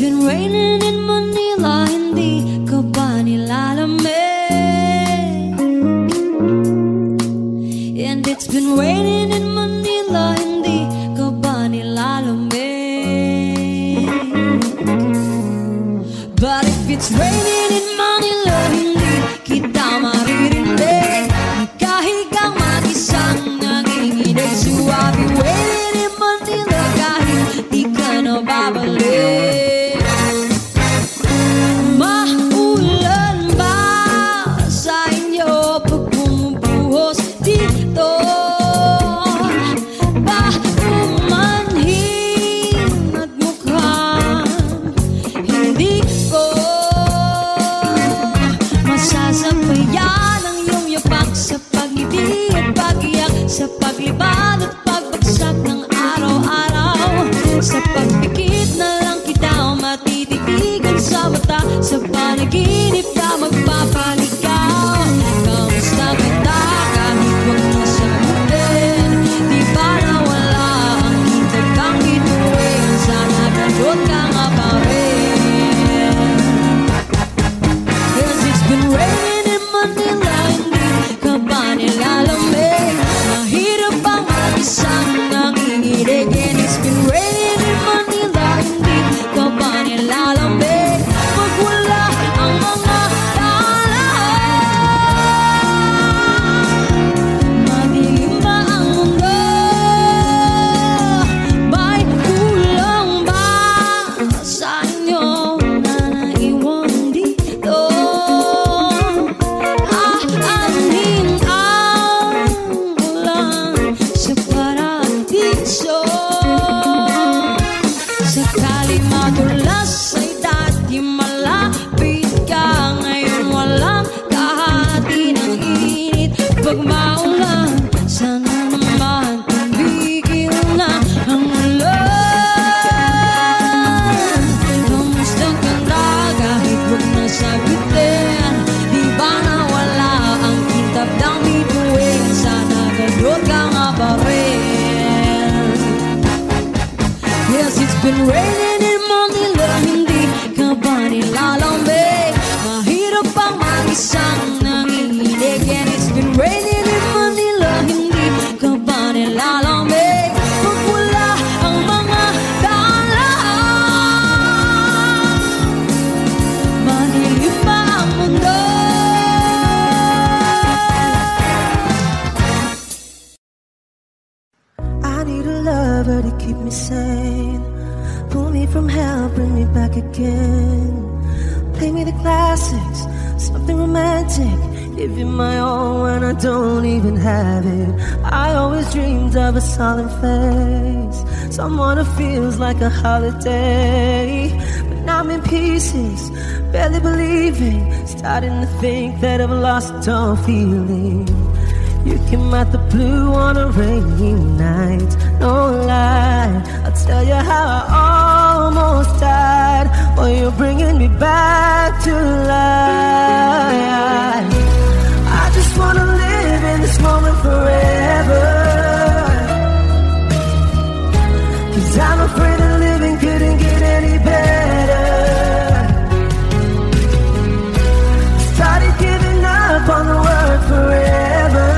been raining in Manila, hindi ka ba nilalamig? And it's been raining in Manila, hindi ka ba nilalamig? But if it's raining in Manila, hindi kita maririnig. Nagkahigang mag-isang nanginginig. So I'll be waiting in Manila kahit di ka na babalik. Maulan ba sa inyo pag bumubuhos dito? Ba umanhin at mukhang hindi ko masasabayan ang iyong yapak sa pag-ibig at pag-iyak, sa paglibad at pagbagsak ng araw-araw. Sa pagpikit na lang kita matititigan sa mata, sa panaginip ka magpapaligaw. Kamusta kita kahit wag na sagutin? Di ba nawala ang hintag kang bituin? Sana gano'n ka nga pa rin. Cause it's been raining in Manila, hindi ka ba nilalamig? Mahirap bang mag-isang nanginginig? And it's been raining in Manila, hindi ka ba nilalamig? Pag wala ang mga dalahan, madilim ba ang mundo? May kulang ba sa inyo na naiwan dito? Aanhin ang ulan sa paradiso. Sakali madulas ay dati malapit ka, ngayon walang kahati ng init. Pag maulan, sana naman tumigil na ang ulan. Kamusta ka na kahit wag na sagutin? Di ba nawala ang kintab ng bituin? Sana gano'n ka nga pa rin. Yes, it's been raining in Manila, hindi ka ba nilalamig? Mahirap bang mag-isang nanginginig? And it's been raining in Manila, hindi ka ba nilalamig? Pag wala ang mga dalahan, madilim ba ang mundo? I need a lover to keep me sane. Pull me from hell, bring me back again. Play me the classics, something romantic. Give you my all when I don't even have it. I always dreamed of a solid face, someone who feels like a holiday. But now I'm in pieces, barely believing, starting to think that I've lost all feeling. You came out the blue on a rainy night, no lie, I'll tell you how I almost died. Well, you're bringing me back to life. I just wanna live in this moment forever, 'cause I'm afraid that living couldn't get any better. Started giving up on the word forever,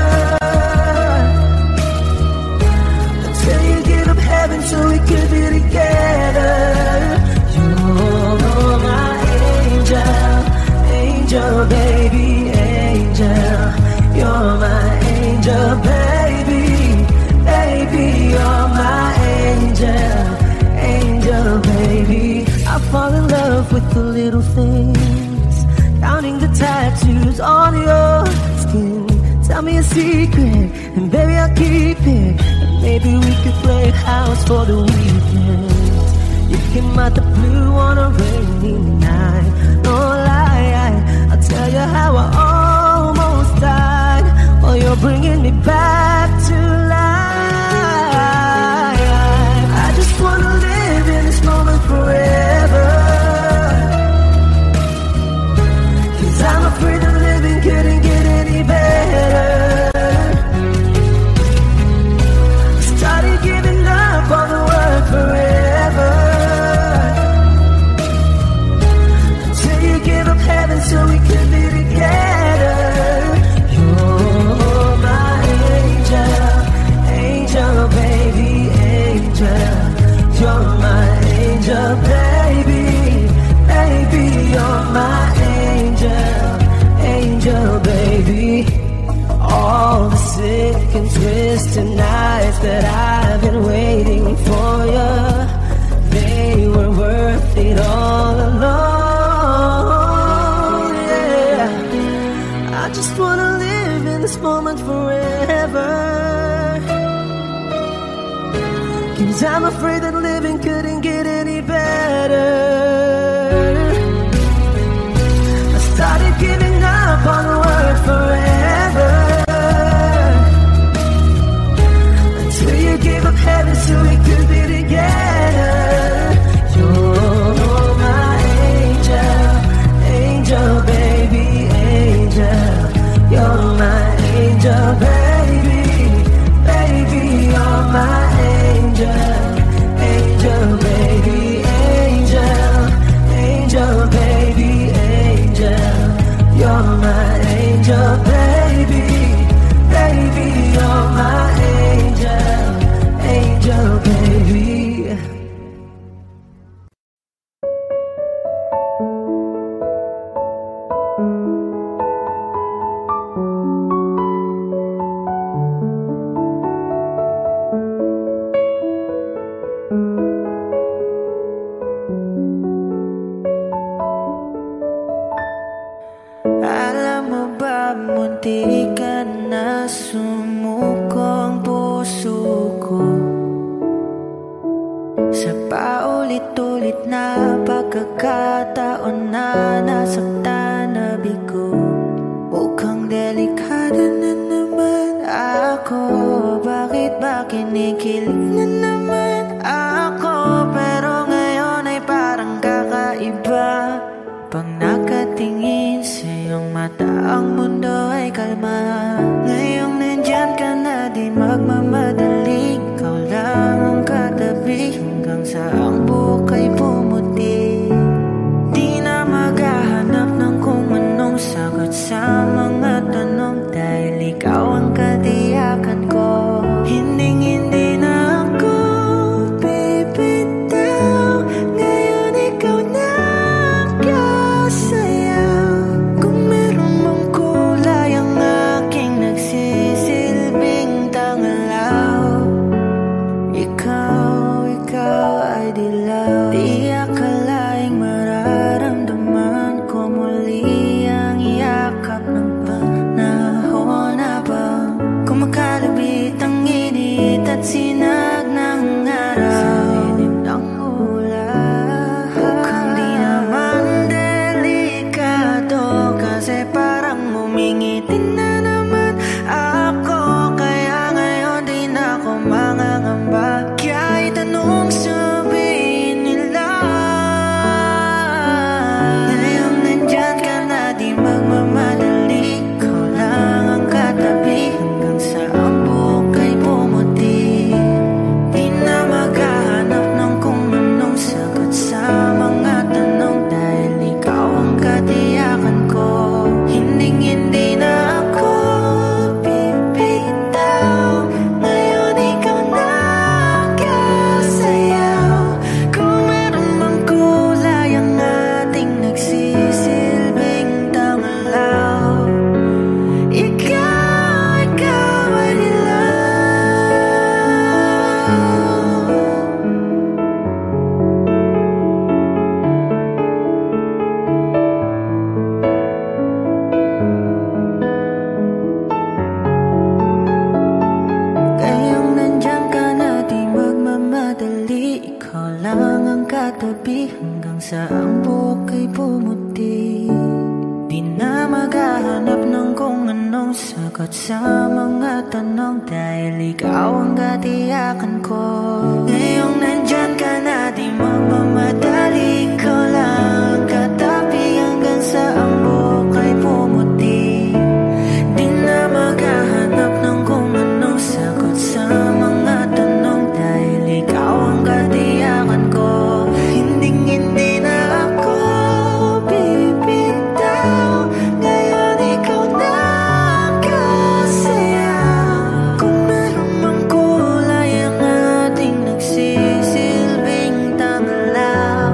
so we could be together. You're my angel, angel, baby, angel. You're my angel, baby, baby. You're my angel, angel, baby. I fall in love with the little things, counting the tattoos on your skin. Tell me a secret, and baby I'll keep it. And maybe we could play house for the weekend. You came out the blue on a rainy night, no lie, I'll tell you how I almost died. Oh, you're bringing me back to life. I just wanna live in this moment forever, 'cause I'm afraid that living couldn't get any better. Started giving up on the word forever, that I've been waiting for you, they were worth it all along. Yeah, I just wanna live in this moment forever, 'cause I'm afraid that living couldn't get any better. I started giving up on the word forever, until you gave up heaven so we could be together. You're my angel, angel baby, angel. You're my angel baby, baby, you're my angel, angel baby, angel, angel baby, angel. You're my angel baby, baby, you're my angel, angel baby. Alam mo ba, munti ka na sumuko ang puso ko, sa paulit-ulit na pagkakataon na nasaktan na bigo. Mukhang delikado na naman ako, bakit ba kinikilig na naman ako? Pero ngayon ay parang kakaiba, pag nakatingin sa iyong mata ang mundo ay kalma. Ngayong nandyan ka na di magmamadali, ikaw lang ang katabi hanggang sa ang buhok ay pumuti. Di na maghahanap ng kung anong sagot sa mga tanong, dahil ikaw ang katiyakan ko. Hinding-hindi na ako bibitaw, ngayon ikaw na kasayaw. Kung meron mong kulay ang aking nagsisilbing tangalaw, ikaw ay dilaw. Di akalaing mararamdaman ko muli ang yakap ng panahon habang kumakalabit ang init at sinag ng araw sa lilim ng ulan. Mukhang di naman delikado, kasi parang umingiti na naman ako. Kaya ngayon di na ako mangangamba, kahit anong sabihin nila. Ngayong nandyan ka na di magmamadali, ikaw lang ang katabi hanggang sa ang buhok ay pumuti. Di na maghahanap ng kung anong sagot sa mga tanong, dahil ikaw ang katiyakan ko. Hinding-hindi na ako bibitaw, ngayon ikaw na kasayaw. Kung meron mang kulay ang ating nagsisilbing tangalaw, ikaw ay dilaw. Ngayong nandyan ka na di magmamadali, ikaw lang ang katabi hanggang sa ang buhok ay pumuti. Di na maghahanap ng kung anong sagot sa mga tanong, dahil ikaw ang katiyakan ko. Ngayong nandyan ka na di magmamadali, ikaw lang ang katabi hanggang sa ang buhok ay pumuti. Di na maghahanap ng kung anong sagot sa mga tanong, dahil ikaw ang katiyakan ko. Hinding-hindi na ako bibitaw, ngayon ikaw na kasayaw. Kung meron mang kulay ang ating nagsisilbing tangalaw,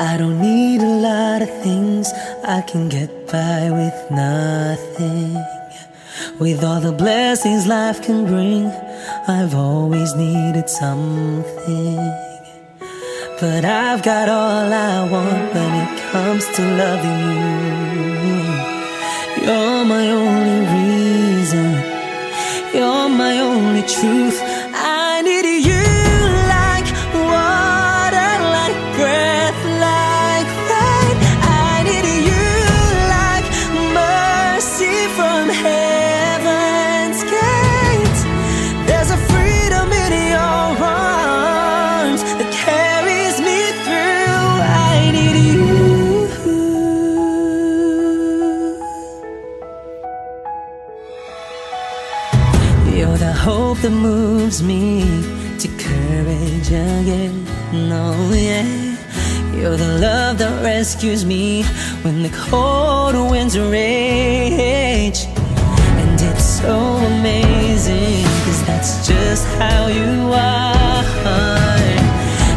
I don't need a lot of things, I can get by with nothing. With all the blessings life can bring, I've always needed something. But I've got all I want when it comes to loving you. You're my only reason, you're my only truth. I need you like water, like breath, like rain. I need you like mercy from heaven's gate. There's a freedom in your arms that carries me through. I need you. You're the hope that moves me to courage again. No, yeah. You're the love that rescues me when the cold winds rage. And it's so amazing, 'cause that's just how you are.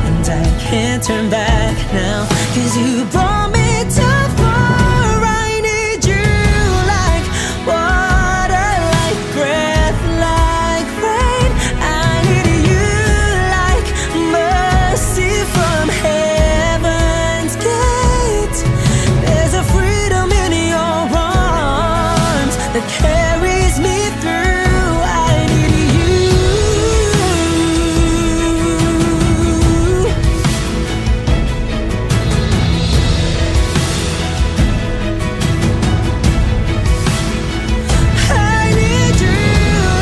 And I can't turn back now, 'cause you brought me too far. I need you like water, like breath, like rain. I need you like mercy from heaven's gate. There's a freedom in your arms that carries me through. I need you. I need you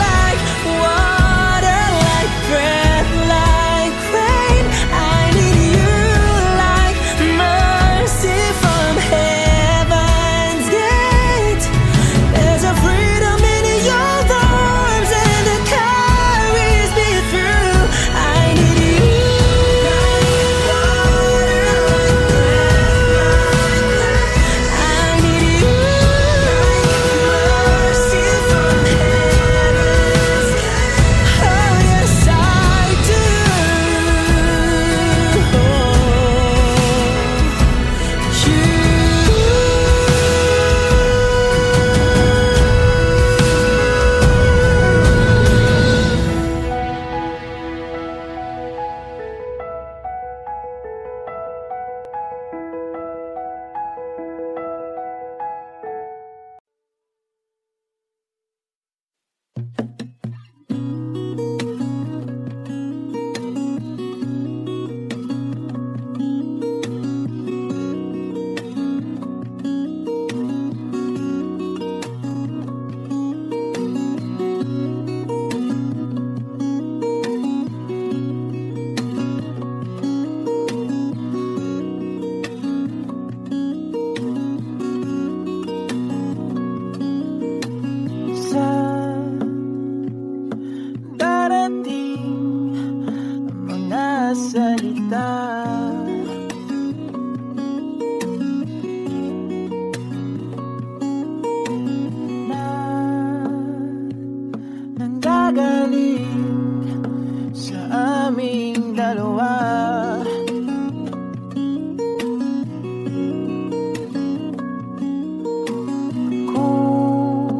like water, like breath, like rain. I need you like mercy from heaven's gate. There's a freedom in your arms and it carries me through. I need you. I need you like mercy from heaven's gate. Oh yes I do. Sa darating mga salita, na nanggagaling sa aming dalawa. Kung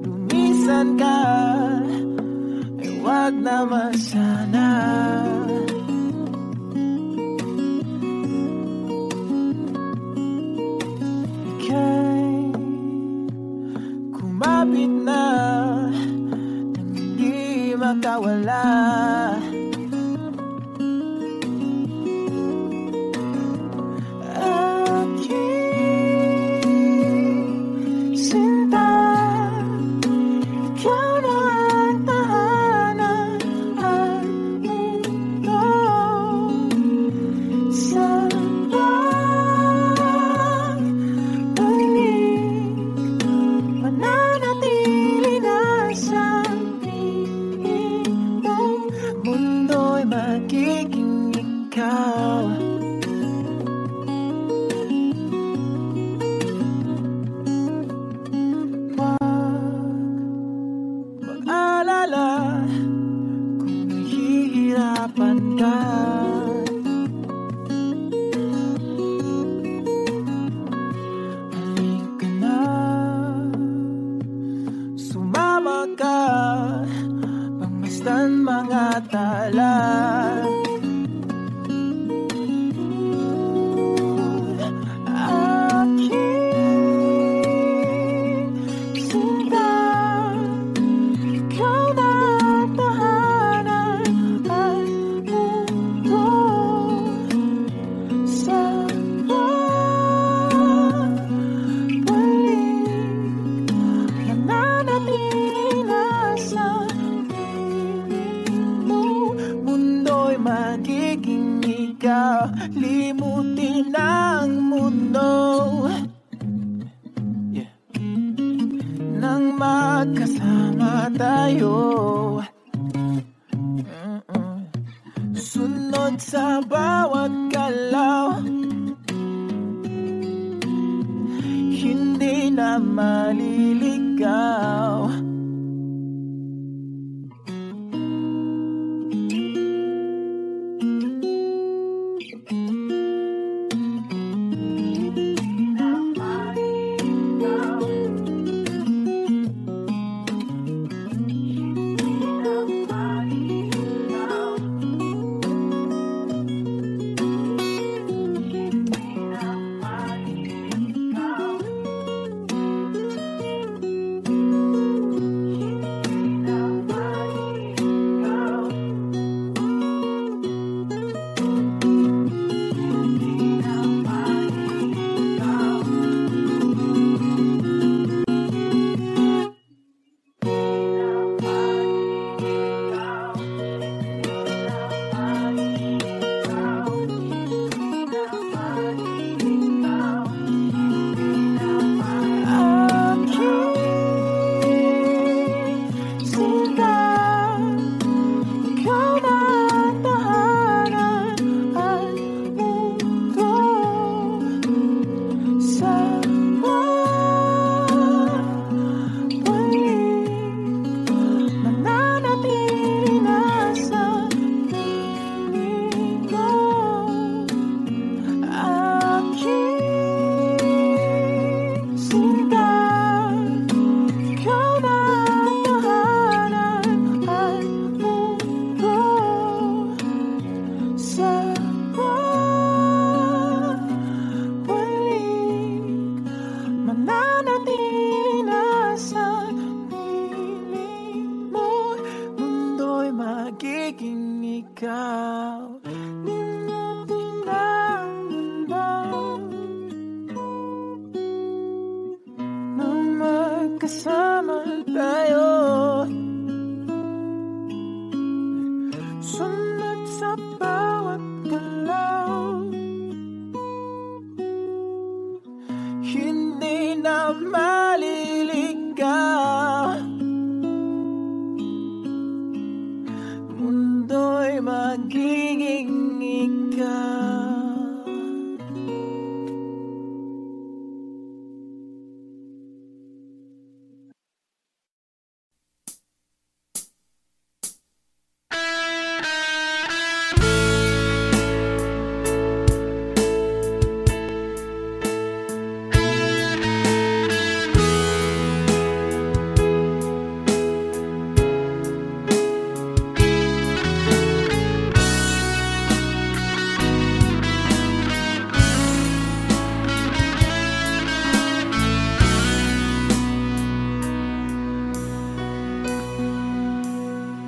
lumisan ka, ay wag naman sana. Ika'y kumapit na nang hindi makawala. Aking sinta, ikaw na ang tahanan at mundo. Sa pagbalik, mananatili na sa piling mo. magkasama tayo. Sunod sa bawat galaw, hindi na maliligaw.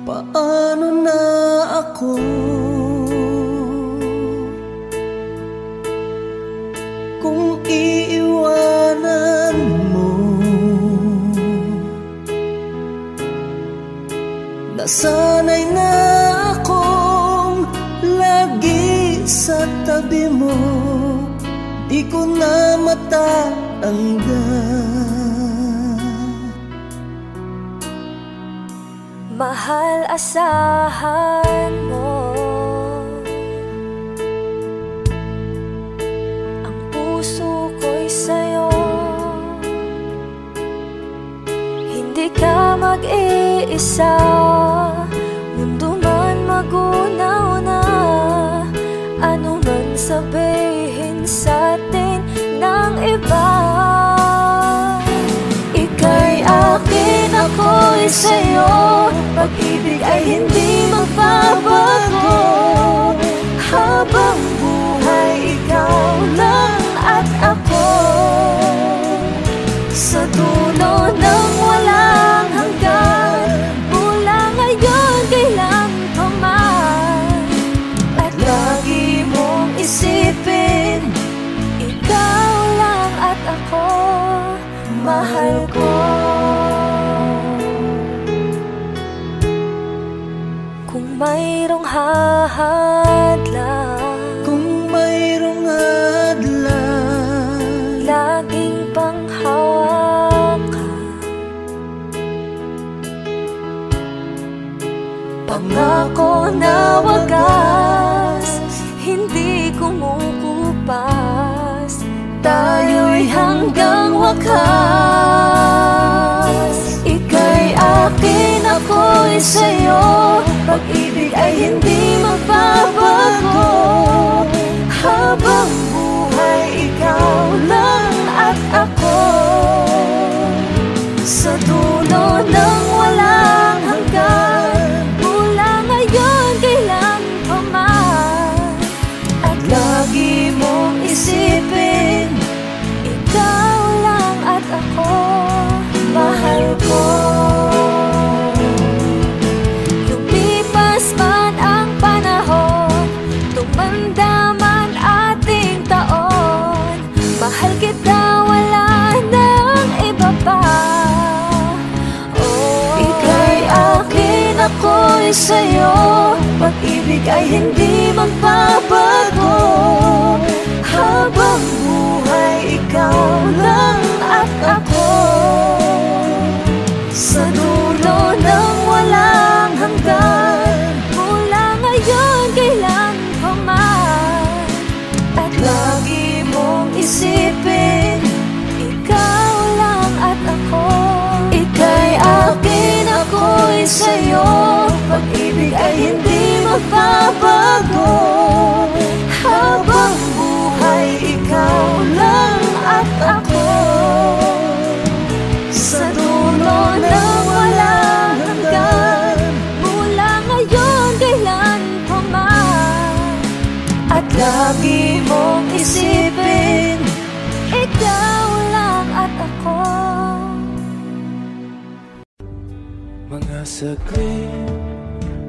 Paano na ako kung iiwanan mo? Nasanay na akong lagi sa tabi mo, di ko na matatanggal. Mahal, asahan mo ang puso ko'y sa'yo. Hindi ka mag-iisa, mundo man magunaw na. Ano man sabihin sa'tin ng iba, ika'y akin, ako'y sa'yo. Pag-ibig ay hindi magbabago, habang buhay ikaw lang at ako. Sa dulo ng walang hanggan, mula ngayon kailan pa man. At lagi mong isipin, ikaw lang at ako, mahal ko. Mayroong hadlang, kung mayroong hadlang, laging panghawakan, Pangako na wagas, hindi kumukupas, tayo'y hanggang wakas. Ika'y akin, ako'y sa'yo, pag-ibig ay hindi magbabago. Habang buhay, ikaw lang at ako. Sa dulo ng walang hanggan, mula ngayon kailan pa man, at lagi mong isipin, ikaw lang at ako, mahal ko. Lumipas man ang panahon, tumanda man ating taon, mahal kita, wala nang iba pa. Ako'y sa'yo, pag-ibig ay hindi magbabago. Habang buhay, ikaw lang at ako. Sa dulo ng walang hanggan, mula ngayon kailan pa man, at lagi mong isipin, ikaw lang at ako. Ika'y akin, ako'y sa'yo, pag-ibig ay hindi magbabago. Habang buhay, ikaw lang at ako. Sa dulo ng walang hanggan, mula ngayon kailan pa man, at lagi mong isipin, ikaw lang at ako. Mga saglit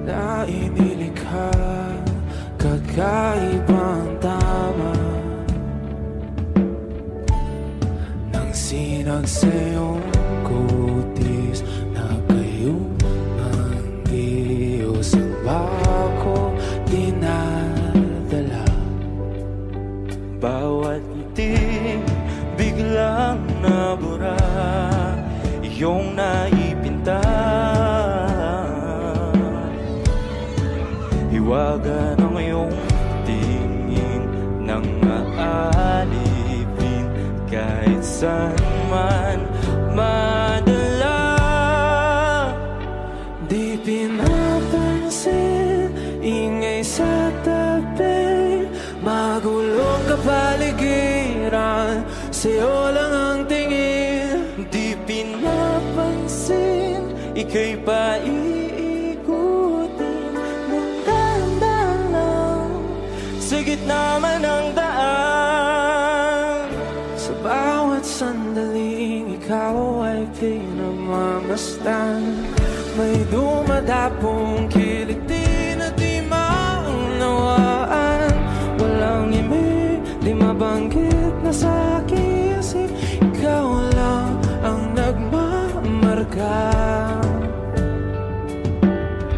na inilikha, kakaibang tama nang sinagsayong kutis na kayong Diyos ang bako dinadala. Bawat ngiti biglang nabura, iyong naipinta. Hiwaga ng iyong tingin nang aalipin, kahit saan man madala. Di pinapansin, ingay sa tabi, magulong kapaligiran, sa'yo lang ang tingin. Di pinapansin, ika'y paiikutin ng dahan-dahan lang, sa gitna man ng daan. Sa bawat sandaling ikaw ay pinagmamasdan, may dumadapong kiliti na di maunawaan. Walang imig, di mabanggit na sa aking isip, ikaw lang ang nagmamarka.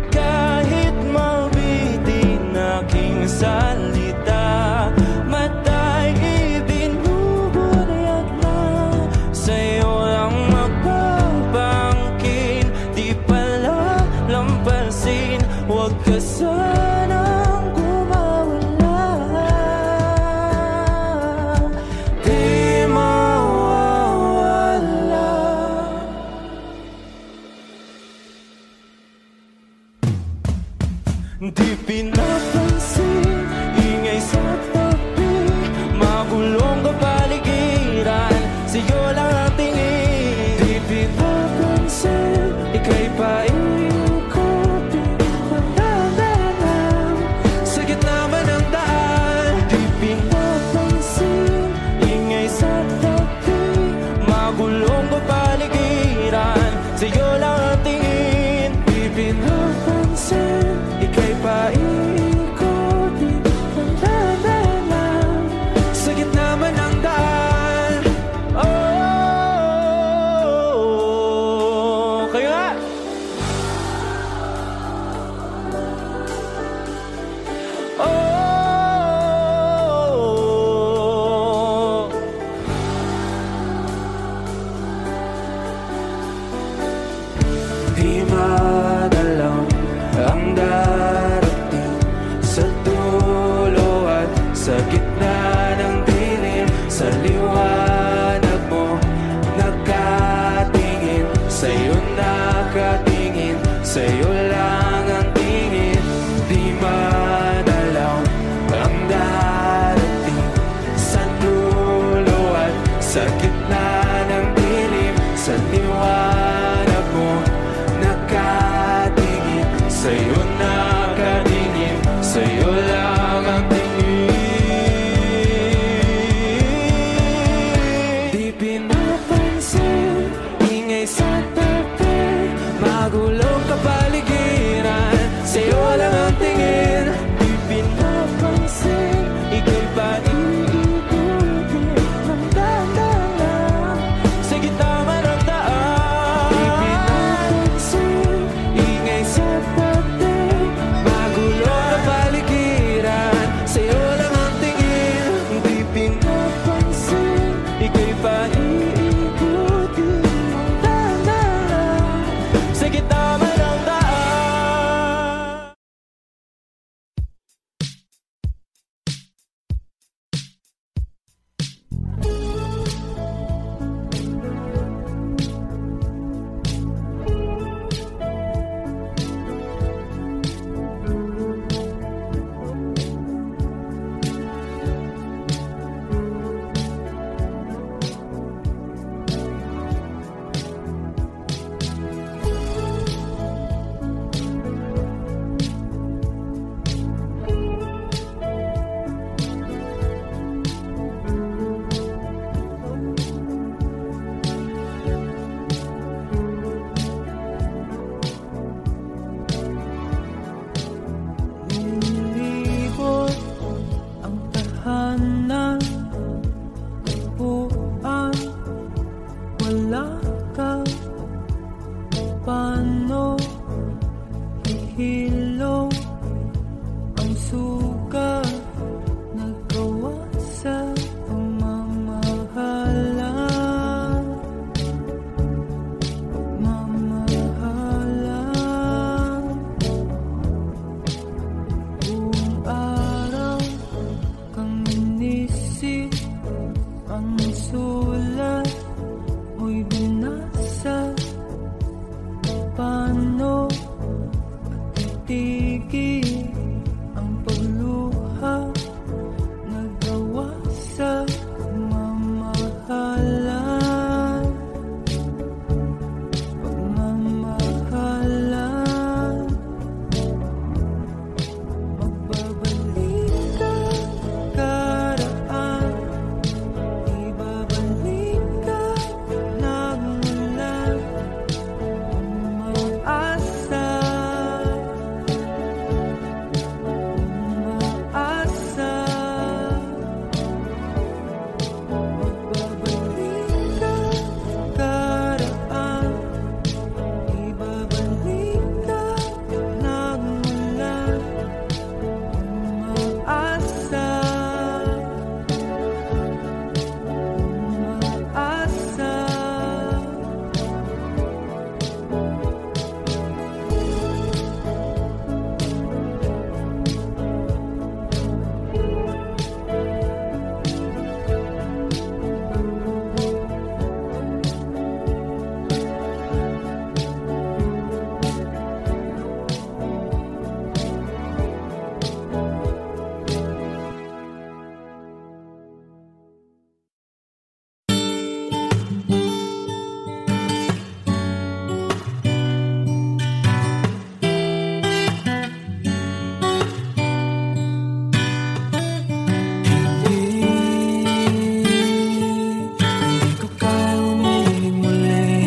Kahit mabitin aking salita, mata'y ibinubunayag na, sa'yo lang magbabangkin. Di pala lampasin, huwag ka sanang gumawala. Di mawawala. Di pinapansin, ingay sa tabi, magulong kapaligiran, sa'yo lang ang tingin. Di pinapansin, ika'y paiikutin ng dahan-dahan, sa gitna man ng daan. Di pinapansin, ingay sa tabi, magulong kapaligiran, sa'yo lang ang tingin. Di pinapansin, ika'y paiikutin ng dahan-dahan, sa gitna man ng daan. Oh, darating sa dulo at sa gitna ng dilim, sa liwanag mo nakatingin, sa'yo nakatingin, sa'yo lang ang tingin. Di manalaw ang darating sa dulo at sa gitna ng dilim, sa liwanag mo nakatingin, sa'yo nakatingin, sa'yo lang ang tingin. Di pinapansin, ingay sa tabi, magulong kapaligiran, sa'yo lang ang tingin. Di pinapansin, ika'y ba iikutin ng dahan-dahan sa gitna man ng daan? Di pinapansin, ingay sa tabi, magulong kapaligiran, sa'yo lang ang tingin. Di pinapansin, ika'y ba iikutin ng dahan-dahan sa gitna man ng daan? Lilibot ang tahanan, buuan, wala ka. Paano hihilo ang sugat nagawa sa pagmamahalan? Pagmamahalan. Buong araw kang inisip, ang sulat mo'y binasa. Paano titigil ang pagluha nagawa sa pagmamahalan? Pagmamahalan. Magbabalik ka karaan, ibabalik ka nagmula. Umaasa, umaasa. Magbabalik ka karaan, ibabalik ka nagmula. Umaasa, umaasa. Hindi ko kaya umiling muli,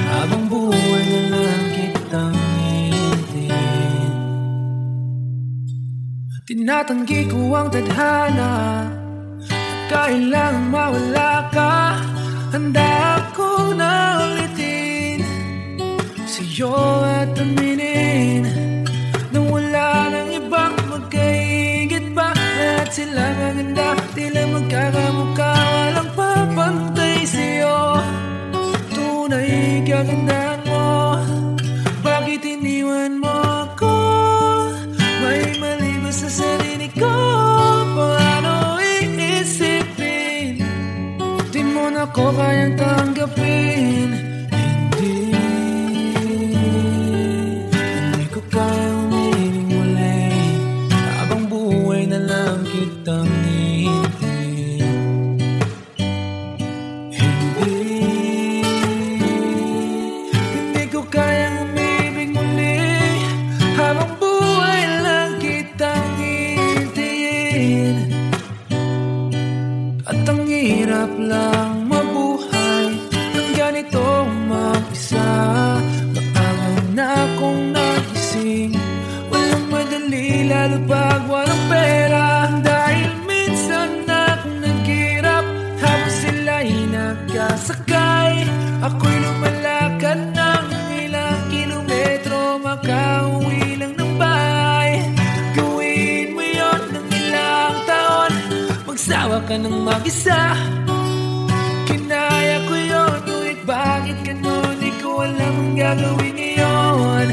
habang buhay na lang kitang iintin. Tinatanggi ko ang tadhana, kailangan mawala ka. Handa ako na ulitin sa'yo at aminin na wala nang ibang magkaigit pa. Lahat sila maganda, tila magkakamukha, walang papantay sa'yo. Tunay kagandahan mo, bakit iniwan mo ako? kayang tanggapin. Hindi ko kayang umiling muli, habang buhay na lang kitang hihintayin. Hindi ko kayang umibig muli, habang buhay lang kitang hihintayin. At ang hirap lang mabuhay ng ganitong mag-isa. Maaga na akong nagising, walang madali lalo pag walang pera. Dahil minsan akong naghirap habang sila'y nagkasakay. Ako'y lumalakad ng ilang kilometro, makauwi lang ng bahay. Gawin mo yon ng ilang taon, magsawa ka ng mag-isa. Kinaya ko yun, ngunit bakit ganun? Di ko alam ang gagawin ngayon.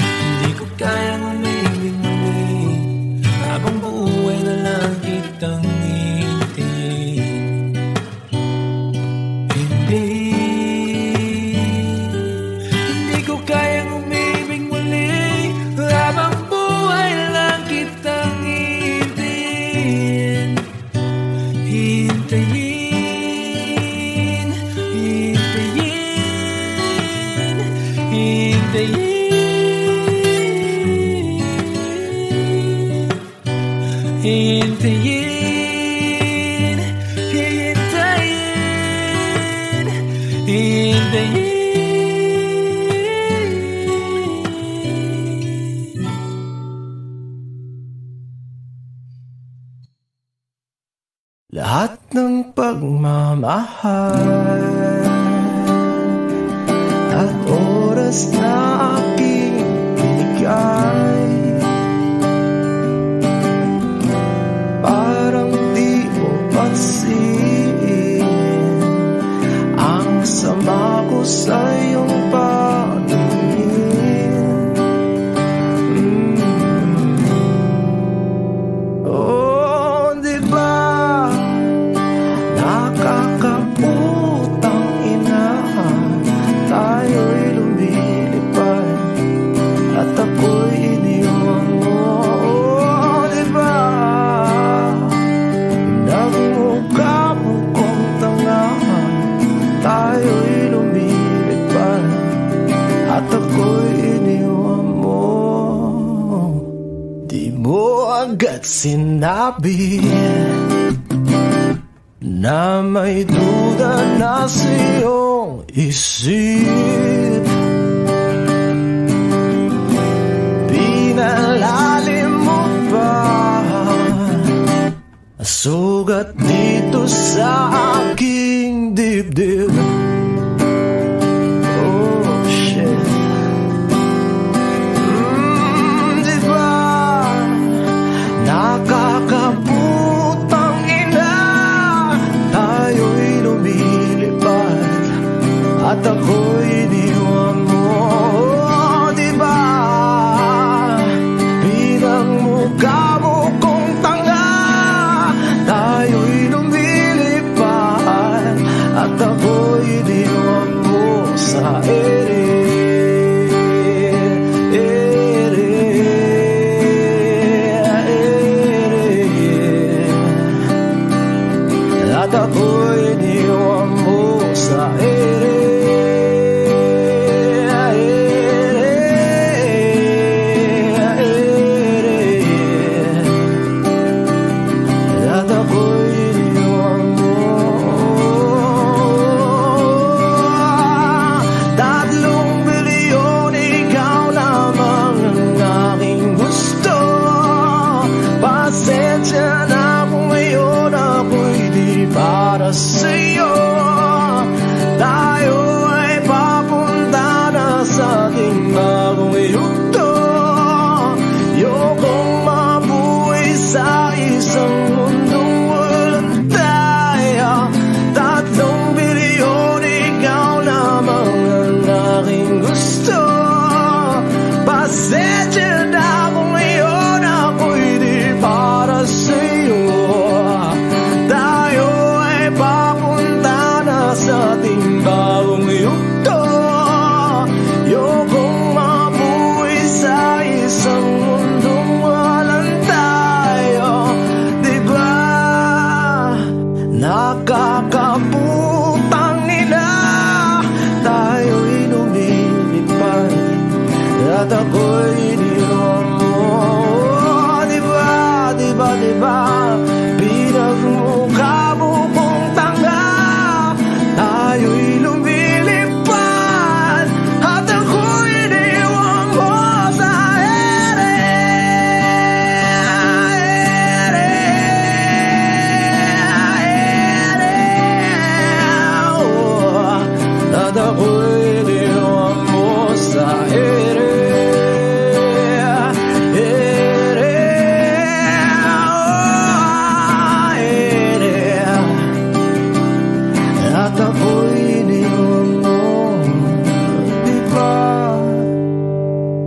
Hindi ko kayang umibig muli, habang buhay na lang kitang hihintayin. Hindi ko kayang umibig muli, habang buhay lang kitang hihintayin. Hintayin, hintayin, hintayin. Hintayin, hintayin, hintayin. Lahat ng pagmamahal at oras na aking binigay, parang di mo pansin ang sama ko sa iyong paningin. Oh, di ba nakakaputang ina, tayo'y lumilipad at ako'y iniwan mo. Oh, diba nagmukha mo kong tanga, tayo'y lumilipad at ako'y iniwan mo. Di mo agad sinabi na may duda na sa iyong isip. Pinalalim mo pa sugat dito sa aking dibdib. Oh shit. Diba nakakaputang ina, tayo'y lumilipad at ako'y iniwan mo. Oh, diba pinagmukha mo kong tanga, tayo'y lumilipad at ako'y iniwan mo sa ere. At ako'y iniwan mo sa ere. At ako'y iniwan mo. 3 bilyon, ikaw lamang ang aking gusto. Pasensya na kung ngayon ako'y di para sa'yo. Tayo ay papunta na sa ating bagong yugto. Ayokong mabuhay sa isang mundong walang tayo. 3 bilyon, ikaw lamang ang aking gusto. Pasensya na kung ngayon ako'y di para sa'yo. nakakaputang ina. Tayo'y lumilipad at ako'y iniwan mo. Diba, diba, diba, pinagmukha mo kong tanga. Tayo'y lumilipad at ako'y iniwan mo sa ere. At ako'y iniwan mo sa ere. At ako'y iniwan mo. Diba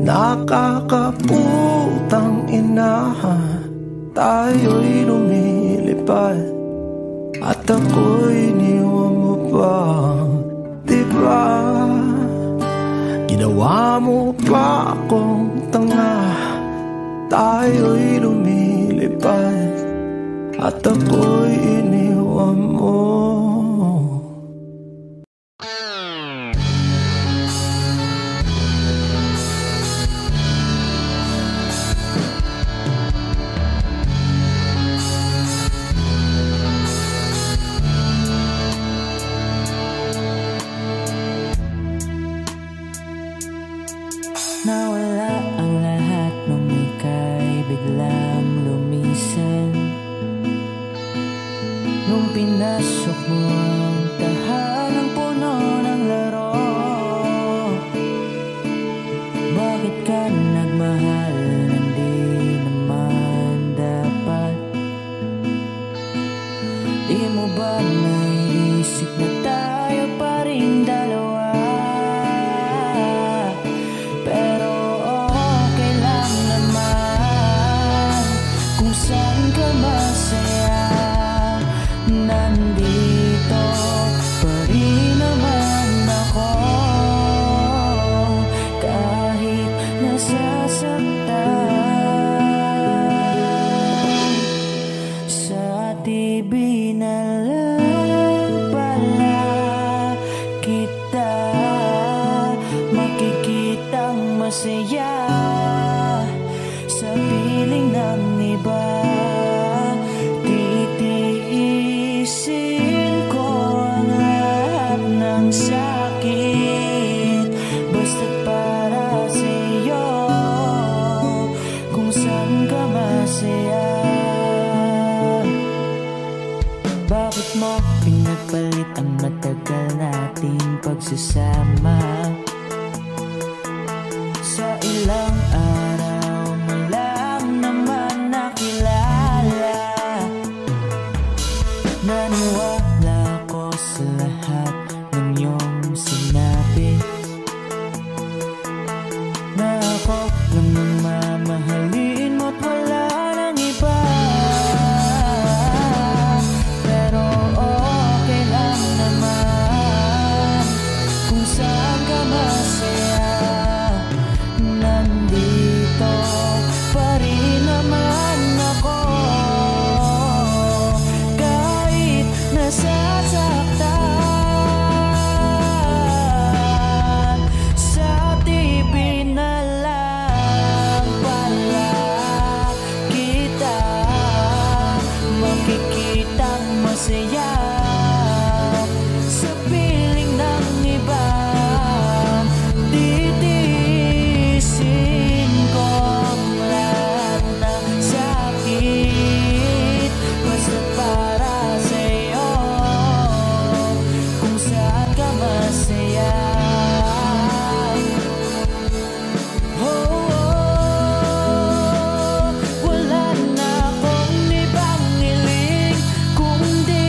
nakakaputang ina. Tayo'y lumilipad at ako'y iniwan mo pa. Diba ginawa mo pa akong tanga. Tayo'y lumilipad at ako'y iniwan mo. Nawala ang lahat nung ika'y biglang lumisan. Nung pinasok mo ang tahanang puno ng laro. Bakit ka nagmahal nang di naman dapat? Di mo ba naisip na tayo pa rin dalawa? Saan ka masaya? Nandito pa rin naman ako. Kahit nasasaktan. Sa TV na lang pala kita makikitang masaya. Sa piling ng iba, titiisin ko ang lahat ng sakit. Basta't para sa'yo, kung saan ka masaya. Bakit mo pinagpalit ang matagal nating pagsasama? Sa ilang araw mo lang naman nakilala. Naniwala ko sa lahat ng iyong sinabi, na ako lang ang mamahalin mo't wala nang iba. Pero okay lang naman kung saan ka masaya. Nandito pa rin naman ako. Kahit nasasaktan. Sa TV na lang pala kita makikitang masaya. Sa piling ng iba, titiisin ko ang lahat ng sakit. Basta para sa'yo, kung saan ka masaya. Wala na akong ibang hiling kundi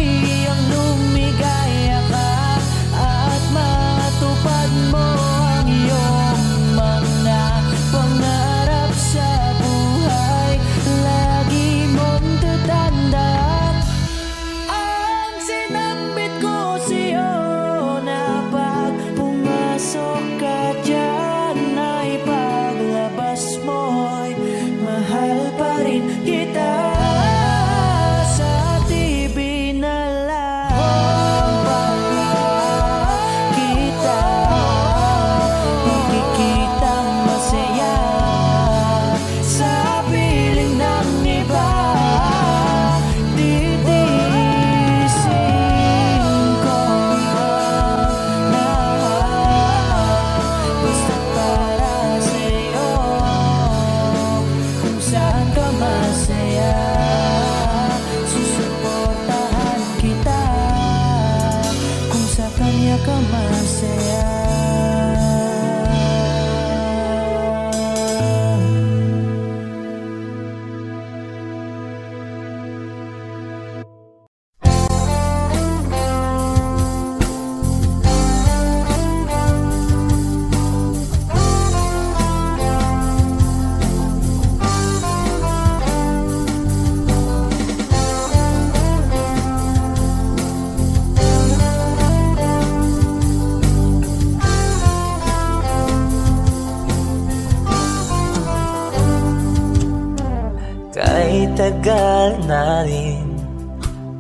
tagal na rin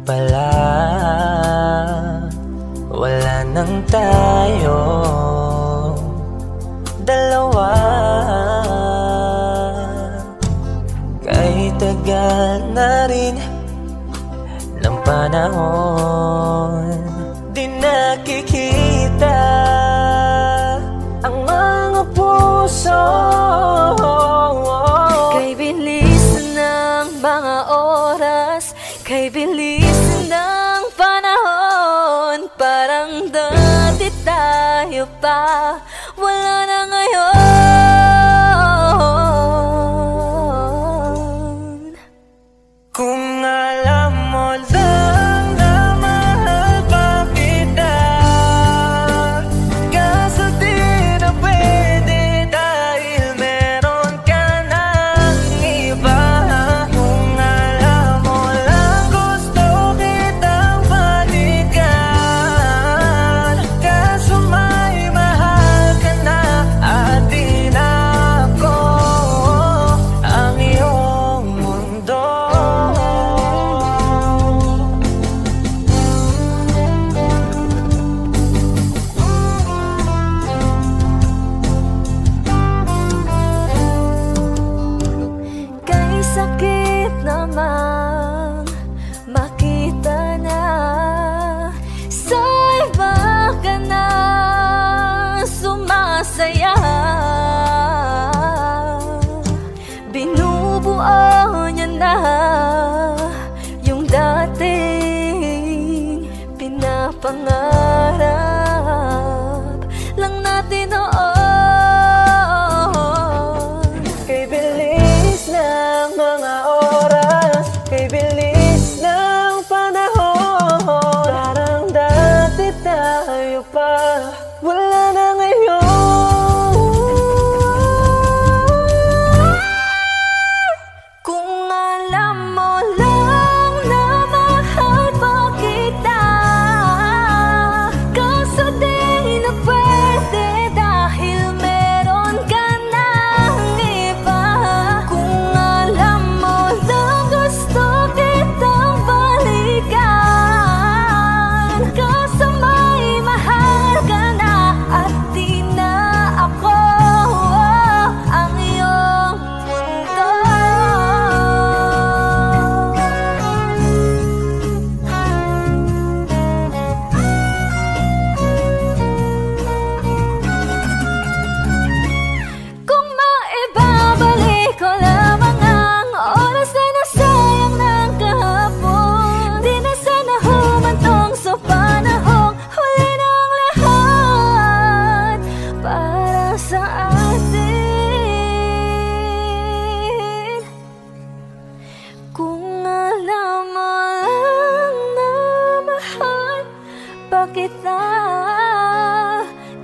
pala, wala nang tayo dalawa. Kahit tagal na rin ng panahon, di nakikita ang mga puso. Kay bilis ng mga oras, kay bilis ng panahon, parang dati tayo pa, wala na ngayon. Kung alam mo lang na mahal pa kita, kaso di na pwede dahil meron ka ng iba. Kung alam mo lang gusto kitang balikan, kaso may mahal ka na at di na ako ang iyong mundo. Kay sakit namang makita na sa iba ka na sumasaya. Binubuo niya na yung dating pinapangarap lang natin noon. Kay bilis ng mga oras, kay bilis ng panahon, parang dati tayo pa, wala na ngayon. Kung alam mo lang na mahal pa kita, kaso di na pwede dahil meron ka ng iba. Kung alam mo lang gusto kitang balikan, kaso may mahal ka na at di na ako ang iyong mundo. Kung maibabalik ko lamang ang oras na nasayang ng kahapon, di na sana humantong sa panahong huli ng lahat para sa atin. Kung alam mo lang na mahal pa kita,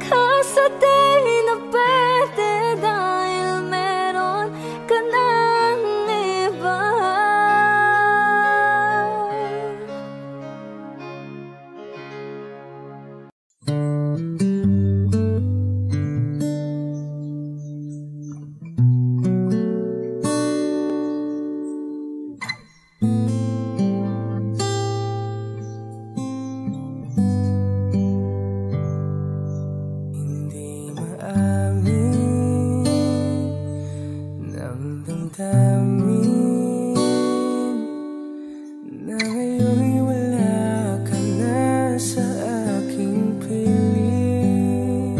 kaso di na pwede dahil meron ka ng iba. Hindi maamin ng damdamin na ngayon'y wala ka na sa aking piling.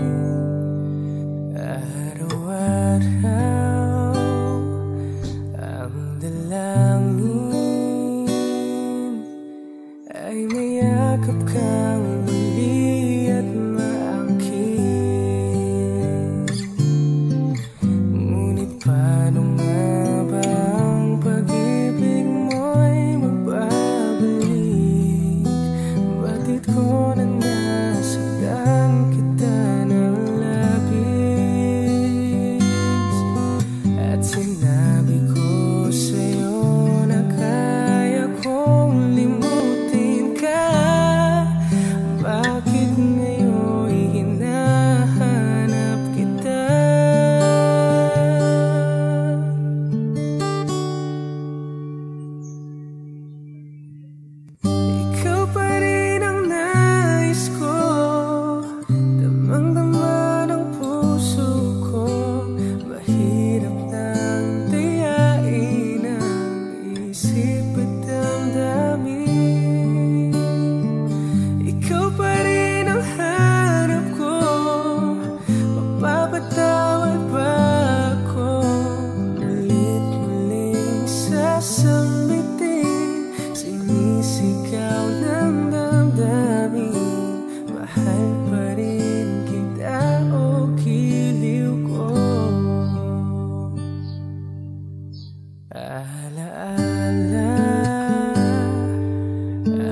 Araw-araw ang dalangin ay mayakap kang muli at maangkin. Ngunit paano nga ba ang pag-ibig mo'y magbabalik? Batid ko na nasaktan kita ng labis, at sinabi ko sa'yo na kaya kong limutin ka.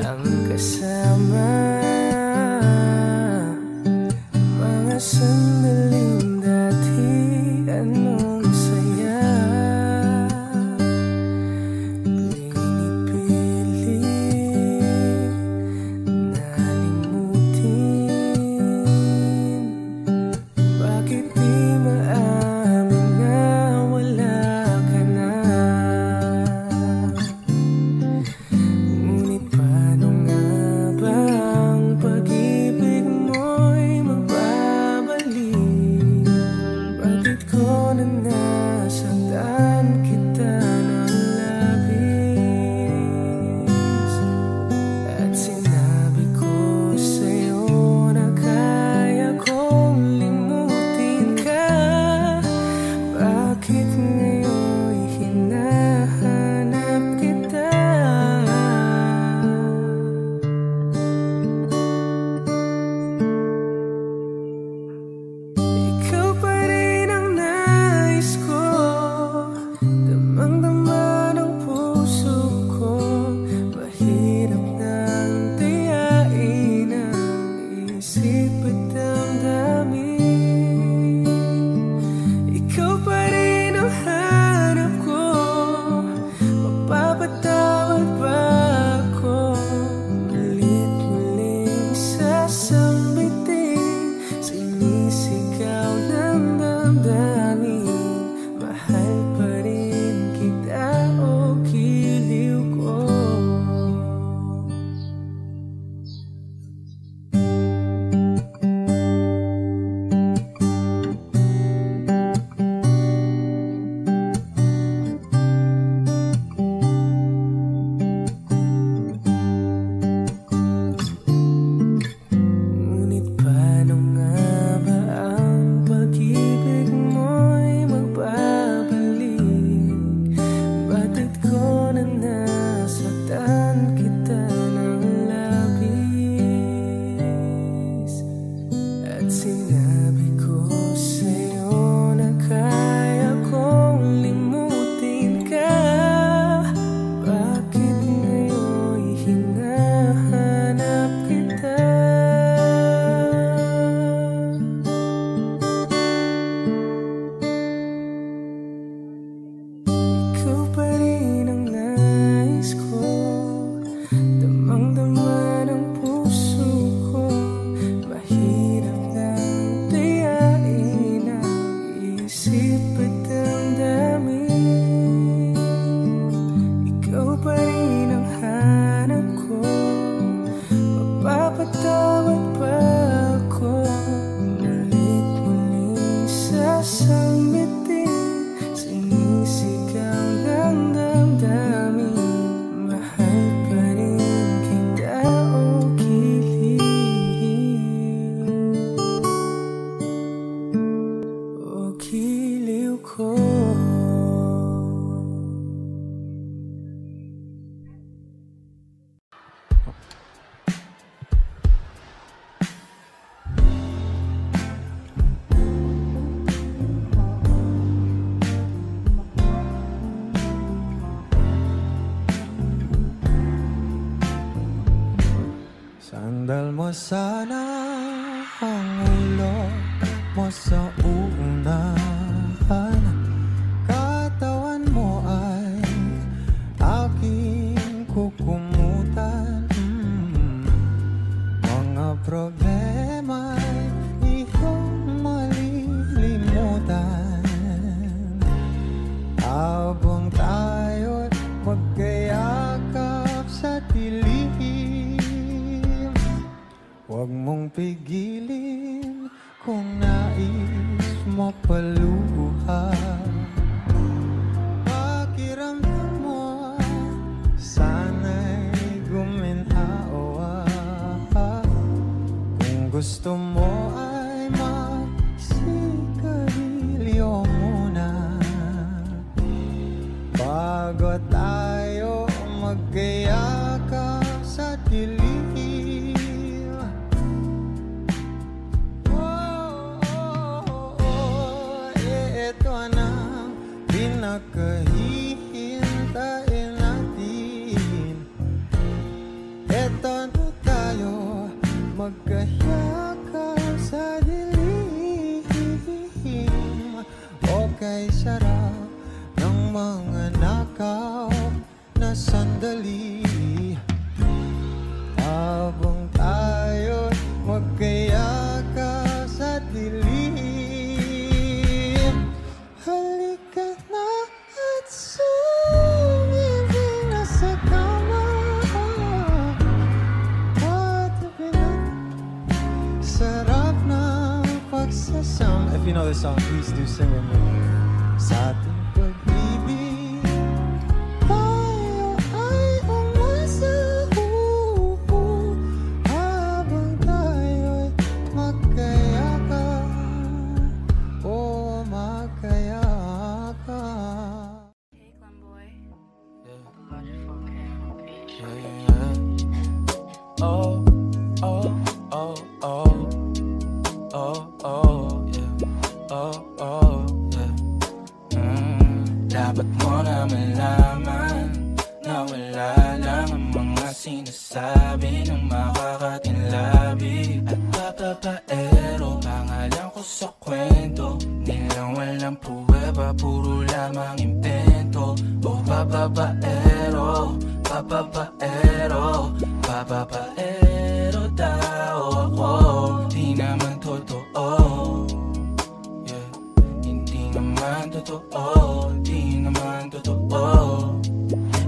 lang kasama. Mga sandaling dati, anong saya. Sandal mo sana ang ulo mo sa unahan. Katawan mo ay aking kukumutan. Mga problema'y iyong malilimutan. Habang tayo'y magkayakap sa dilim, huwag mong pigilin kung nais mo paluha. Pakiramdam mo sana'y guminhawa. Kung gusto mo ay magsigarilyo muna bago tayo magkayakap sa dilim. Pinakahihintayin natin. Ito Punta na tayo, magkayakap sa dilim. Okay, sarap ng mga nakaw na sandali. Habang tayo magkayakap sa dilim. Halika na at sumibig na sa kama. Patabi na, sarap na pagsasama. If you know this song, please do sing with me. Sa ating pag-ibig, tayo ay umasa. Habang tayo'y magkayakap, oh magkayakap. Hey, Glenboy. Oh, oh, oh, oh, oh, oh, yeah. Oh, oh, yeah. Dapat mo na malaman na wala lang ang mga sinasabi ng makakatinlabi. At papapaero, pangalan ko sa kwento. Nilang walang pruweba, puro lamang impento. Oh, papapaero, papapaero, papapaero daw ako. Di naman totoo, yeah. Hindi naman totoo, di naman totoo.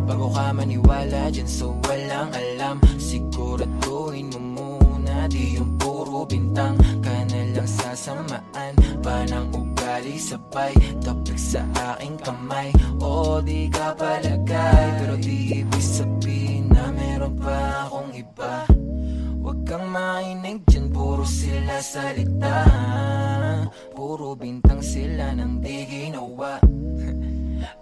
Bago ka maniwala dyan so walang alam, siguraduhin mo muna di yung puro bintang. Ka na lang sasamaan pa ng ugali sabay tapik sa aking kamay. O di ka palagay, pero di ibig sabihin na meron pa akong iba. Huwag kang makinig dyan, puro sila salita. Puro bintang sila nang di ginawa.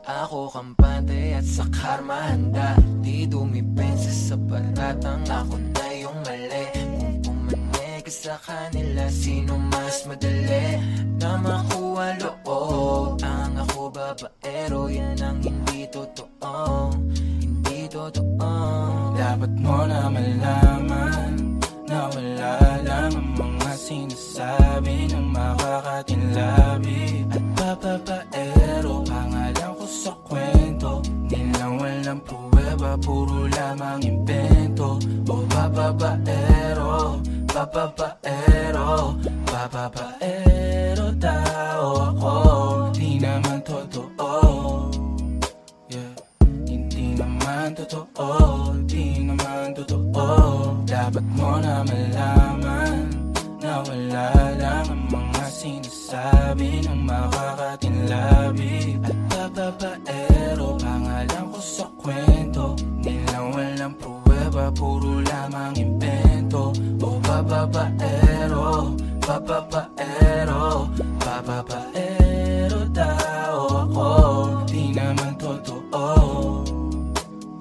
Ako kampante at sa karma handa. Di dumipensa sa paratang ako na yung mali. Kung pumanig sa kanila, sino mas madali na makuha loob? Ang ako babaero, yan ang hindi totoo. Hindi totoo. Dapat mo na malaman na wala lang ang mga sinasabi ng makakatinlabi. At papapaero, pangalan ko sa kwento. Nilang walang pruweba, puro lamang impento. O papapaero, papapaero, papapaero daw ako. Di naman totoo, yeah. Hindi naman totoo, di naman totoo. Dapat mo na malaman na wala lang ang mga sinasabi ng makakatinlabi. At papapaero, pangalan ko sa kwento. Nilang walang pruweba, puro lamang impento. O papapaero, papapaero, papapaero daw ako. Di naman totoo,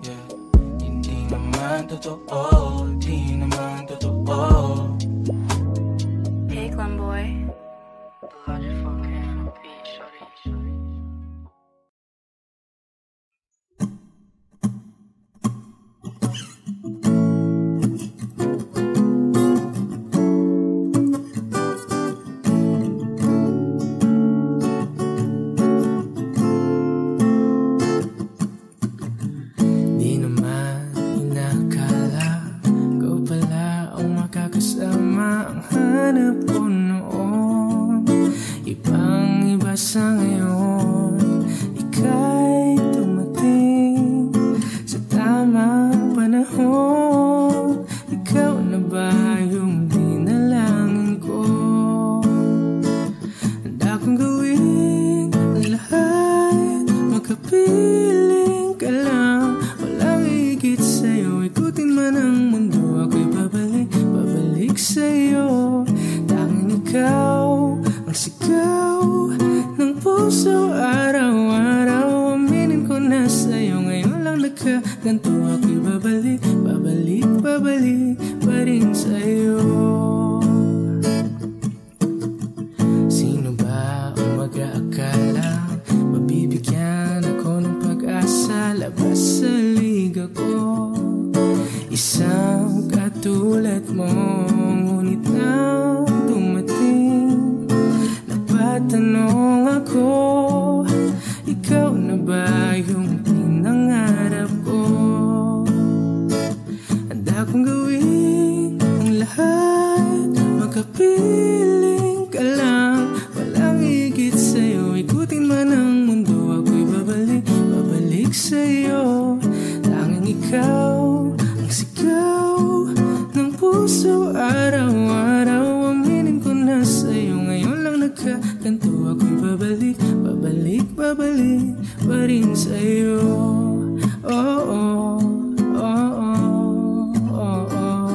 yeah. Hindi naman totoo, di naman totoo. Hey, Glenboy. Di naman inakala ikaw pala ang makakasama. Ang hanap ko noon, ibang iba sa ngayon. Ika'y dumating sa tamang panahon. Ikaw na ba yung dinalangin ko? Handa kong gawin ang lahat, makapiling ka lang. Walang higit sa'yo, ikutin man ang mundo. Ako'y babalik, babalik sa'yo. Tanging ikaw ang sigaw ng puso araw-araw. Aminin ko na sa'yo, ngayon lang nagkaganto. Ako'y babalik, babalik, babalik pa rin sa'yo. Sino ba ang mag-aakala mabibigyan ako ng pag-asa labas sa liga ko? Isang katulad mo. Ngunit nang dumating, napatanong ako, ikaw na ba yung pinangarap ko? Handa kong gawin ang lahat, magkapiling ka lang, walang higit sa'yo. Ikutin man ang mundo, ako'y babalik sa'yo. Tanging ikaw ang sigaw ng puso, araw-araw. Aminin ko na sa'yo, ngayon lang nagkaganto. Ako'y babalik pa rin sa'yo. Oh, oh, oh, oh, oh, oh.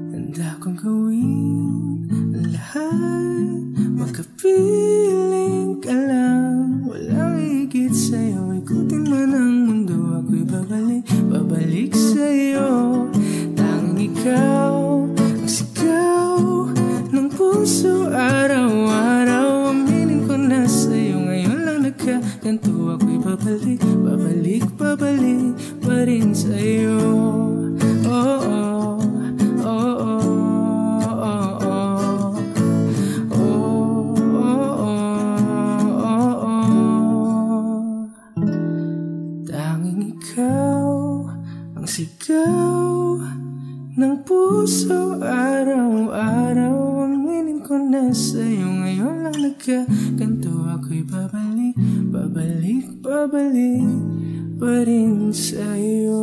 Handa kong gawin ang lahat, magkapiling ka lang, walang higit sa'yo. Ikutin man ang mundo, ako'y babalik sa'yo. Tanging ikaw ang sigaw ng puso, araw-araw. Aminin ko na sa'yo, ngayon lang nagkaganto. Ako'y babalik pa rin sa'yo. Oh, oh, oh, oh, oh, oh, oh, oh, oh. Tanging ikaw ang sigaw ng puso, araw-araw. Aminin ko na sa'yo, ngayon lang nagkaganto. Ako'y babalik pa rin sa'yo.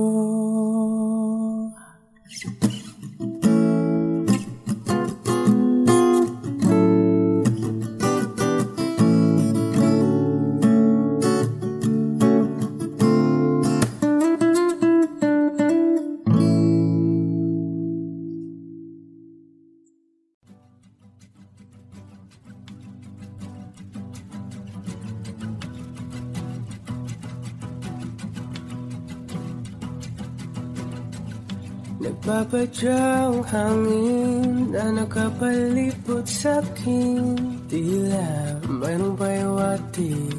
Nagpapadyang hangin na nakapalipot sa'kin, tila mayroong payawatig,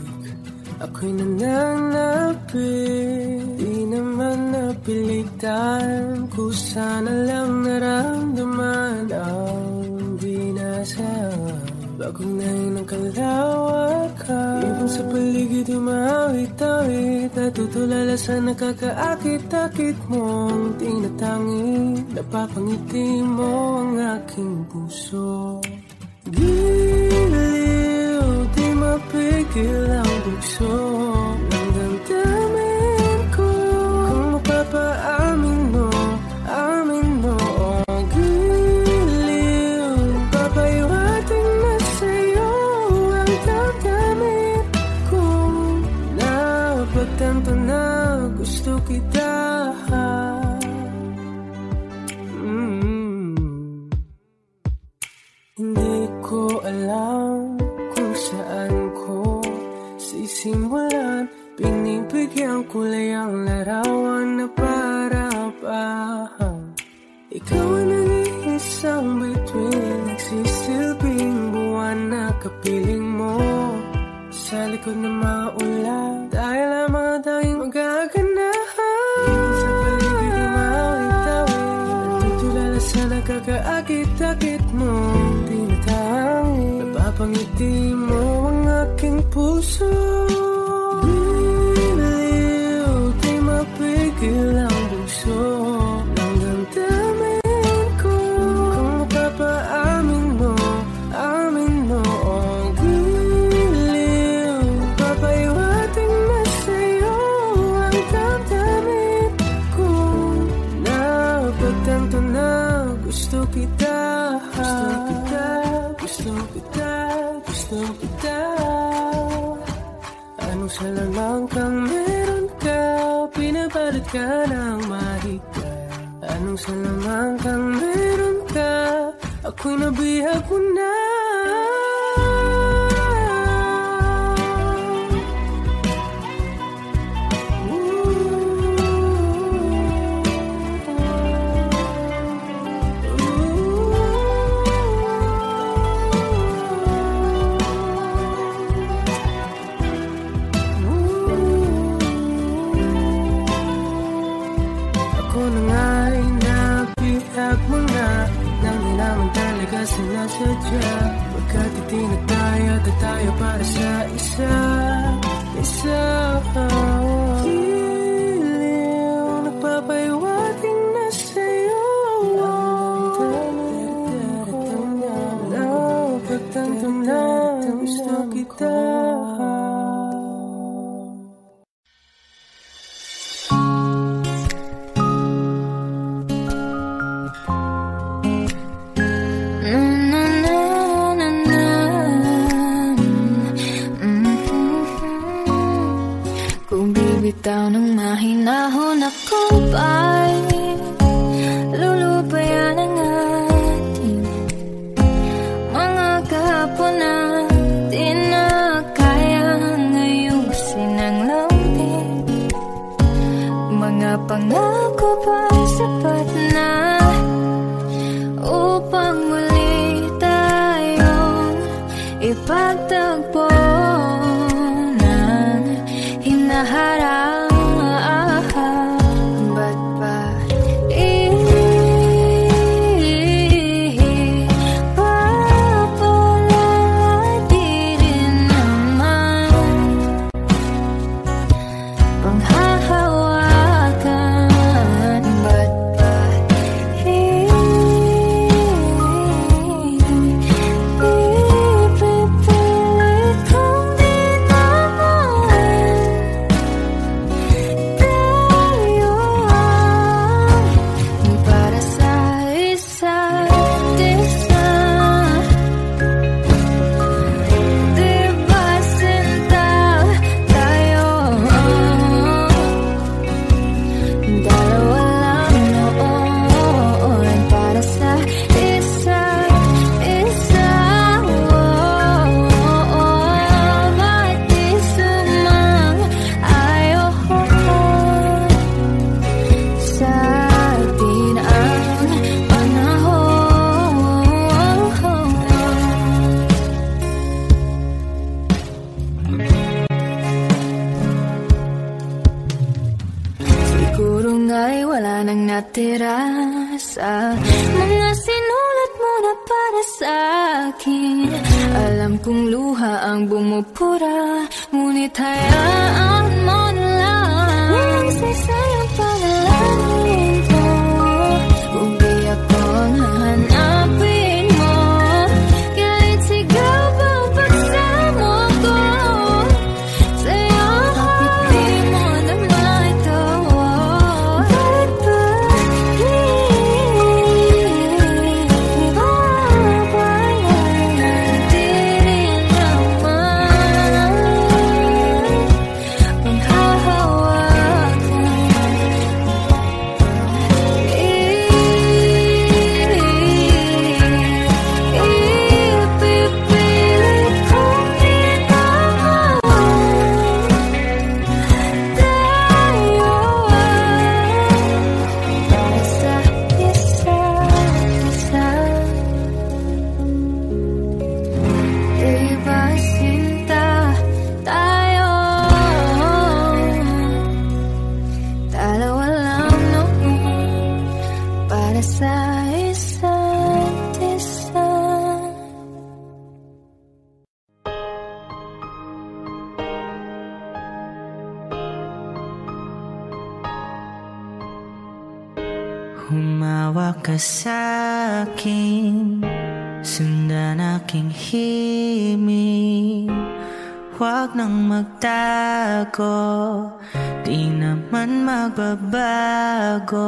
ako'y nananapit. Di naman napilitan, kusana lang naramdaman ang binasa. Bagong nahin ang kalawakan, ibang sa paligid umawit-awit, natutulala sa nakakaakit-akit mong tinatangi. Napapangiti mo ang aking puso. Giliw, di mapigil ang bugso ng damdamin ko. Kung mapapaamin mo, amin mo. Oh, giliw, papayawating na sa'yo ang damdamin ko. Napagtanto na gusto kita. Hindi ko alam kung saan ko sisimulan. Pinibigyan kulay ang larawan na para pa ikaw ang nag-iisang bituin, nagsisilbing buwan na kapiling mo sa likod ng mga ulan. Dahil ang mga tawing magaganahan sa paligid ng mawit-awit, natutulala sa nakakaakit-akit mo. Napapangiti mo ang aking puso. Giliw, di mapigil ang bugso ng damdamin ko. Kung mapapaamin mo, amin mo. Oh, giliw, papayawating na sa'yo ang damdamin ko. Napagtanto na gusto kita. Gusto kita, gusto kita, gusto kita. salamang kang meron ka, pinabalot ka ng mahigpit. Anong salamang kang meron ka, ako'y nabihag mo na. Sinasadya, pagkat itinag tayo at tayo para sa isa. Giliw, nagpapahiwating na sa'yo. Pagtantam na gusto kita. Bitaw ng mahinahon ako ba'y lulubayan ang ating mga kahapon na di na kaya ngayong sinanglambing. Mga pangako ba sapat na upang muli tayong ipagtagpo ng hinaharap? Natira sa mga sinulat mo na para sa akin. Alam kong luha ang bumupura, ngunit hayaan mo na lang. Walang saysayang panalangin ko, kung di ako ang hahanapin mo. Kahit sigaw bang pagsamo ko sa'yo, bakit di mo naman ito? Humawak ka sa'kin, sundan aking himig. Huwag nang magtago, di naman magbabago.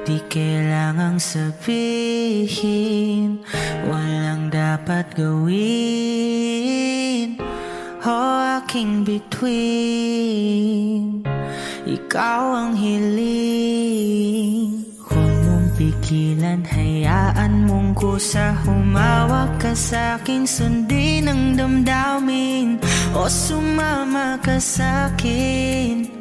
Di kailangang sabihin, walang dapat gawin. o aking bituin. Ikaw ang hiling, huwag mong pigilan, hayaan mong kusa. Humawak ka sa'kin, sundin ang damdamin, o sumama ka sa'kin.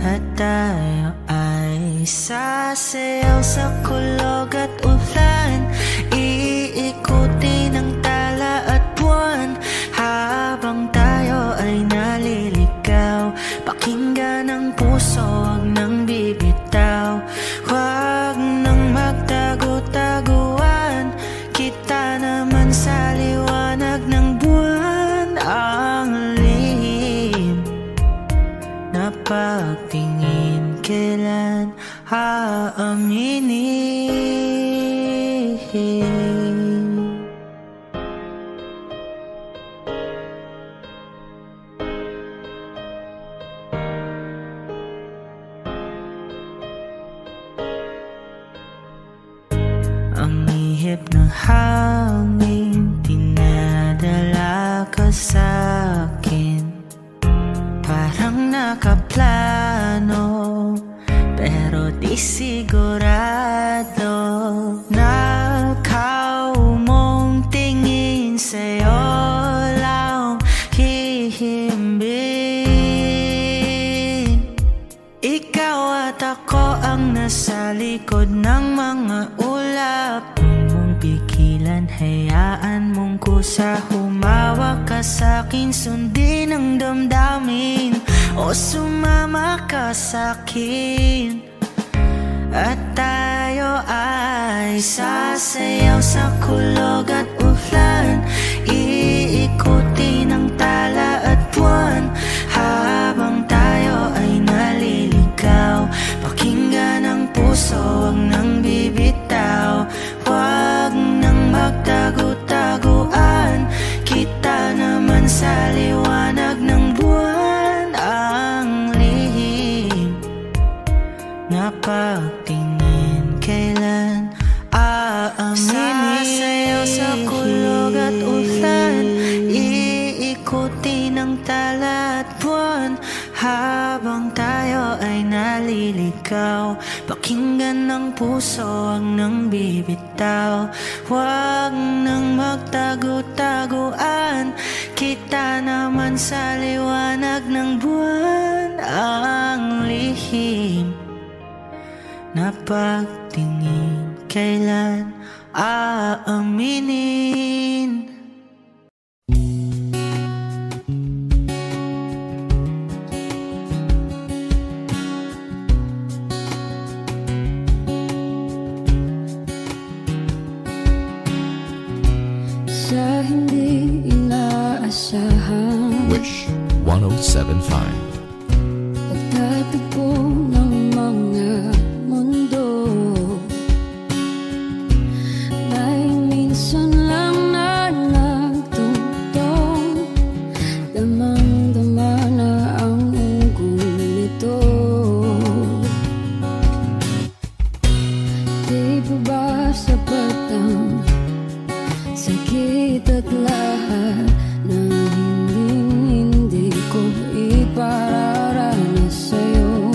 At tayo ay sasayaw sa kulog at ulan, iikutin ang tala at buwan, habang tayo ay naliligaw. Pakinggan ang puso, huwag nang bibitaw, huwag nang magtago-taguan. Kita naman sa liwanag ng buwan, ang lihim na pagtingin kailan aaminin. Ang ihip ng hangin, dinadala ka sa'kin, parang nakaplano, pero di sigurado. Nakaw mong tingin, sa'yo lang hihimbing. Ikaw at ako ang nasa likod ng mga ulap, huwag mong pigilan, hayaan mong kusa. Humawak ka sa'kin, sundin ang damdamin, o sumama ka sa'kin. At tayo ay sasayaw sa kulog at ulan, iikutin ang tala at buwan, habang tayo ay naliligaw. Pakinggan ang puso, huwag nang bibitaw, huwag nang magtago-taguan. Kita naman sa liwanag ng buwan, ang lihim na pagtingin kailan aaminin. Sasayaw sa kulog at ulan, iikutin ang tala at buwan, habang tayo ay naliligaw. Pakinggan ng puso, huwag nang bibitaw, huwag nang magtago-taguan. Kita naman sa liwanag ng buwan, ang lihim na pagtingin kailan aaminin. Sa hindi inaasahan, Wish 107.5. pagtatagpo ng mga mundo, may minsan lang na nagtungtong, damang-dama na ang unggoy nito. Di ba ba sapat ang sakit at lahat ng hindi ko ipararanas sa'yo?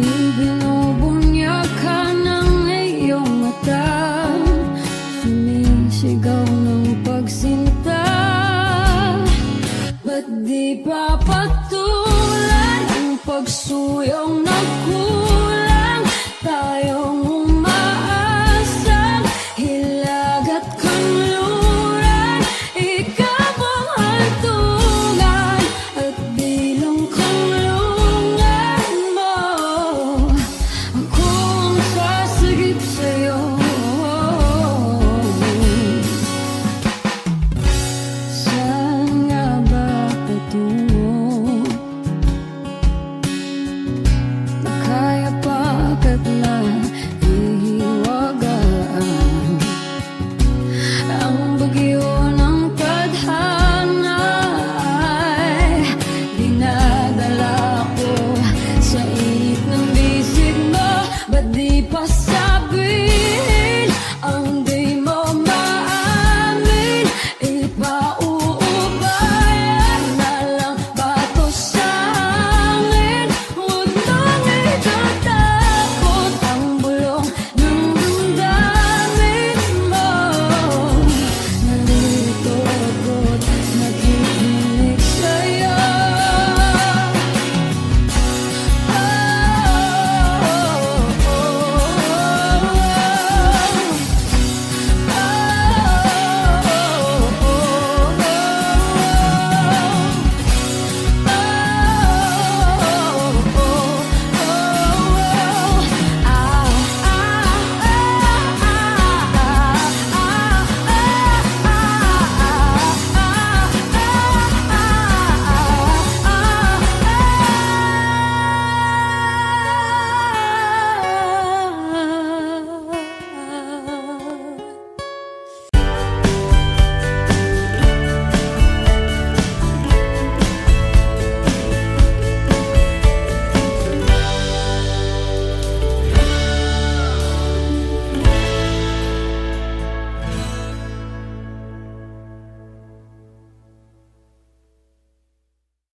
Ibinubunyag ka ng iyong mata, sumisigaw ng pagsinta. Ba't di pa patulan ang pagsuyong ng